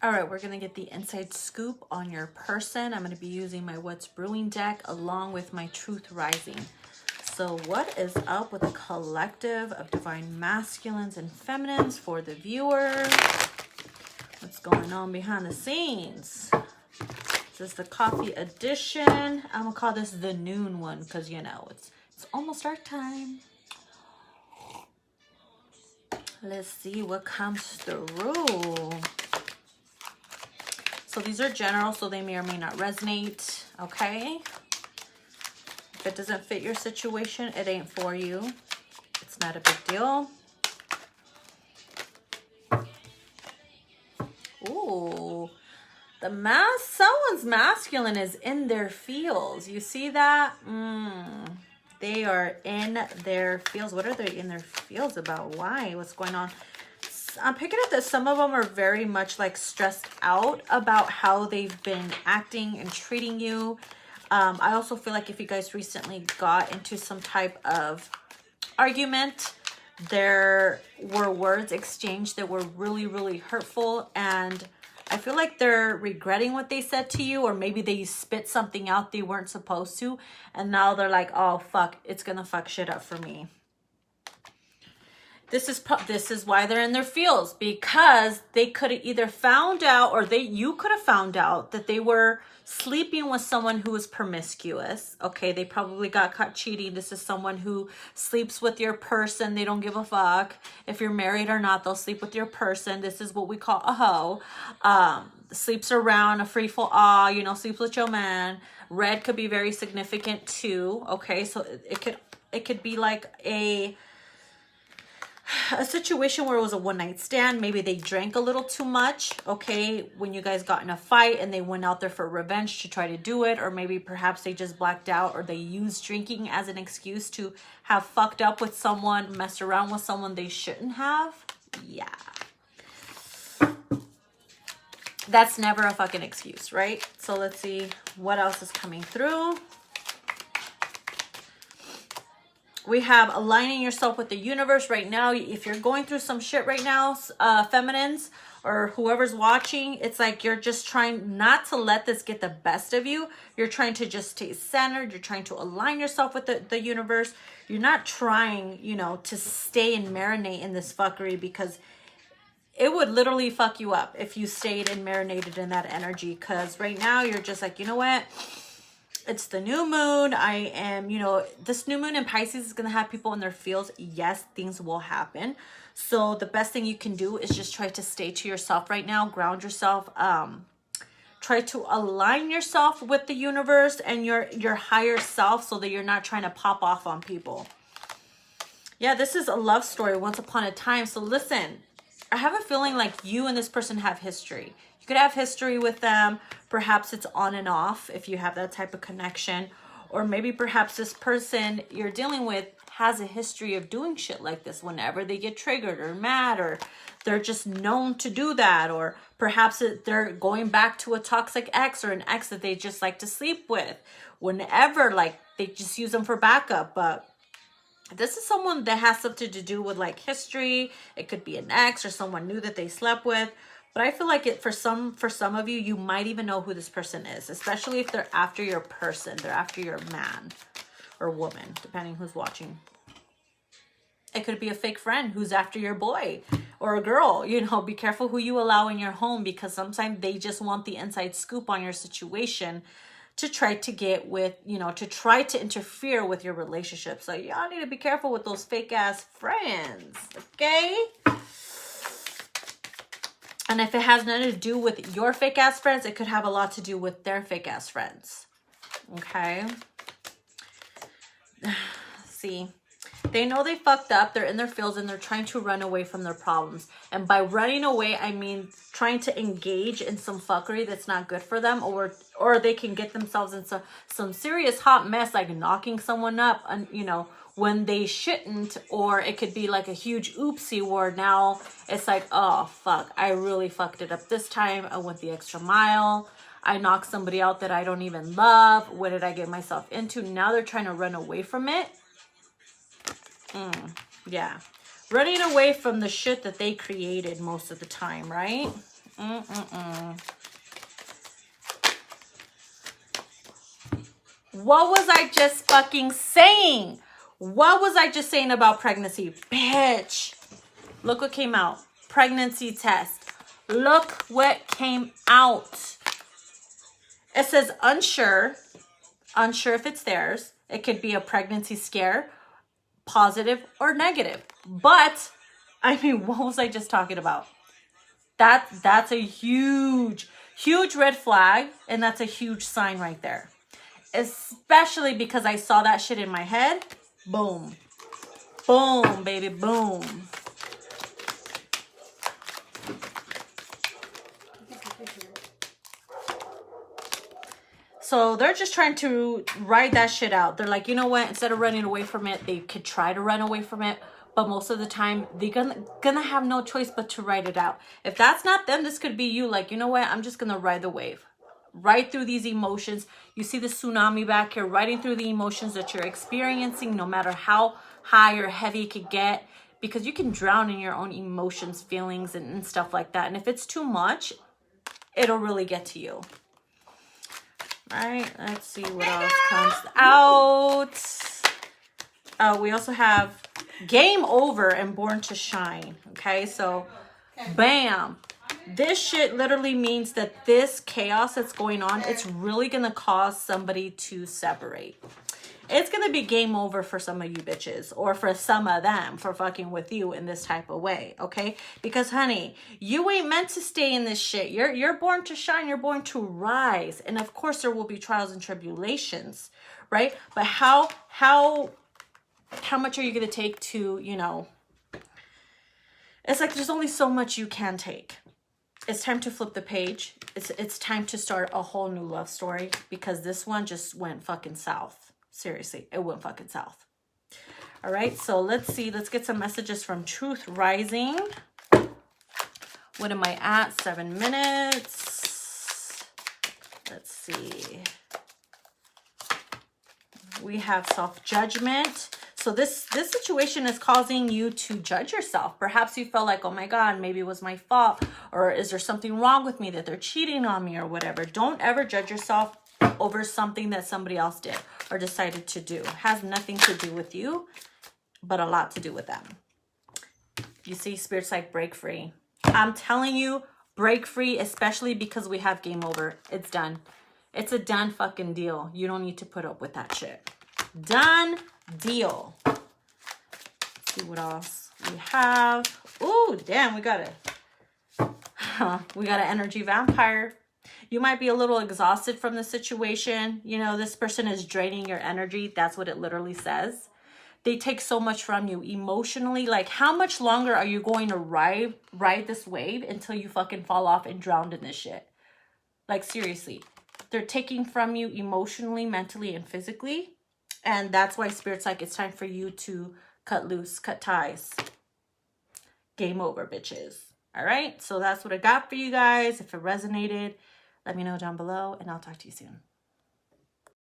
All right, we're going to get the inside scoop on your person. I'm going to be using my What's Brewing deck along with my Truth Rising. So what is up with the collective of divine masculines and feminines for the viewers? What's going on behind the scenes? This is the coffee edition. I'm going to call this the noon one because, you know, it's almost our time. Let's see what comes through. So these are general, so they may or may not resonate, okay? If it doesn't fit your situation, it ain't for you. It's not a big deal. Ooh, someone's masculine is in their feels. You see that? They are in their feels. What are they in their feels about? Why? What's going on? I'm picking up that some of them are very much like stressed out about how they've been acting and treating you. I also feel like if you guys recently got into some type of argument, there were words exchanged that were really, really hurtful. And I feel like they're regretting what they said to you, or maybe they spit something out they weren't supposed to. And now they're like, oh, fuck, it's going to fuck shit up for me. This is why they're in their feels, because they could have either found out, or you could have found out that they were sleeping with someone who was promiscuous. Okay, they probably got caught cheating. This is someone who sleeps with your person. They don't give a fuck if you're married or not. They'll sleep with your person. This is what we call a hoe. Sleeps around, a free for all, you know, sleeps with your man. Red could be very significant too. Okay, so it could be like a situation where it was a one-night stand. Maybe they drank a little too much, okay, when you guys got in a fight and they went out there for revenge to try to do it. Or maybe perhaps they just blacked out, or they used drinking as an excuse to have fucked up with someone, messed around with someone they shouldn't have. Yeah, that's never a fucking excuse, right? So let's see what else is coming through. We have aligning yourself with the universe right now. If you're going through some shit right now, feminines or whoever's watching, it's like you're just trying not to let this get the best of you. You're trying to just stay centered. You're trying to align yourself with the universe. You're not trying, you know, to stay and marinate in this fuckery, because it would literally fuck you up if you stayed and marinated in that energy. Because right now you're just like, you know what? It's the new moon. I am, you know, this new moon in Pisces is going to have people in their feels. Yes, things will happen. So the best thing you can do is just try to stay to yourself right now. Ground yourself. Try to align yourself with the universe and your higher self, so that you're not trying to pop off on people. Yeah, this is a love story once upon a time. So listen, I have a feeling like you and this person have history. You could have history with them. Perhaps it's on and off if you have that type of connection. Or maybe perhaps this person you're dealing with has a history of doing shit like this whenever they get triggered or mad, or they're just known to do that. Or perhaps they're going back to a toxic ex, or an ex that they just like to sleep with. Whenever, like, they just use them for backup. But this is someone that has something to do with like history. It could be an ex or someone new that they slept with. But I feel like it for some of you, you might even know who this person is, especially if they're after your person. They're after your man or woman, depending who's watching. It could be a fake friend who's after your boy or a girl. You know, be careful who you allow in your home, because sometimes they just want the inside scoop on your situation to try to get with, you know, to try to interfere with your relationship. So y'all need to be careful with those fake ass friends, okay? And if it has nothing to do with your fake ass friends, it could have a lot to do with their fake ass friends. Okay. See, they know they fucked up. They're in their feels and they're trying to run away from their problems. And by running away, I mean trying to engage in some fuckery that's not good for them, or they can get themselves into some serious hot mess, like knocking someone up, and you know, when they shouldn't. Or it could be like a huge oopsie where now it's like, oh fuck, I really fucked it up this time. I went the extra mile. I knocked somebody out that I don't even love. What did I get myself into? Now they're trying to run away from it. Yeah. Running away from the shit that they created most of the time, right? What was I just fucking saying? What was I just saying about pregnancy? Bitch. Look what came out. Pregnancy test. Look what came out. It says unsure. Unsure if it's theirs. It could be a pregnancy scare, positive or negative. But, I mean, what was I just talking about? That's a huge, huge red flag. And that's a huge sign right there. Especially because I saw that shit in my head. Boom. Boom, baby, boom. So they're just trying to ride that shit out. They're like, you know what? Instead of running away from it, they could try to run away from it. But most of the time, they're gonna have no choice but to ride it out. If that's not them, this could be you. Like, you know what? I'm just gonna ride the wave. Ride through these emotions. You see the tsunami back here, riding through the emotions that you're experiencing, no matter how high or heavy it could get. Because you can drown in your own emotions, feelings, and stuff like that. And if it's too much, it'll really get to you. Right, let's see what else comes out. We also have game over and born to shine. Okay, so bam. This shit literally means that this chaos that's going on, it's really going to cause somebody to separate. It's going to be game over for some of you bitches, or for some of them for fucking with you in this type of way, okay? Because, honey, you ain't meant to stay in this shit. You're born to shine. You're born to rise. And, of course, there will be trials and tribulations, right? But how much are you going to take to, you know... It's like there's only so much you can take. It's time to flip the page. It's time to start a whole new love story, because this one just went fucking south. Seriously, it went fucking south. All right, so let's see. Let's get some messages from Truth Rising. What am I at? 7 minutes. Let's see. We have self-judgment. So this situation is causing you to judge yourself. Perhaps you felt like, oh my God, maybe it was my fault. Or is there something wrong with me, that they're cheating on me or whatever? Don't ever judge yourself over something that somebody else did or decided to do. It has nothing to do with you, but a lot to do with them. You see, Spirit's like, break free. I'm telling you, break free, especially because we have game over. It's done. It's a done fucking deal. You don't need to put up with that shit. Done deal. Let's see what else we have. Ooh, damn, we got an energy vampire. You might be a little exhausted from the situation. You know, this person is draining your energy. That's what it literally says. They take so much from you emotionally. Like, how much longer are you going to ride this wave until you fucking fall off and drown in this shit? Like, seriously. They're taking from you emotionally, mentally, and physically. And that's why Spirit's like, it's time for you to cut loose, cut ties. Game over, bitches. All right? So that's what I got for you guys. If it resonated, let me know down below, and I'll talk to you soon.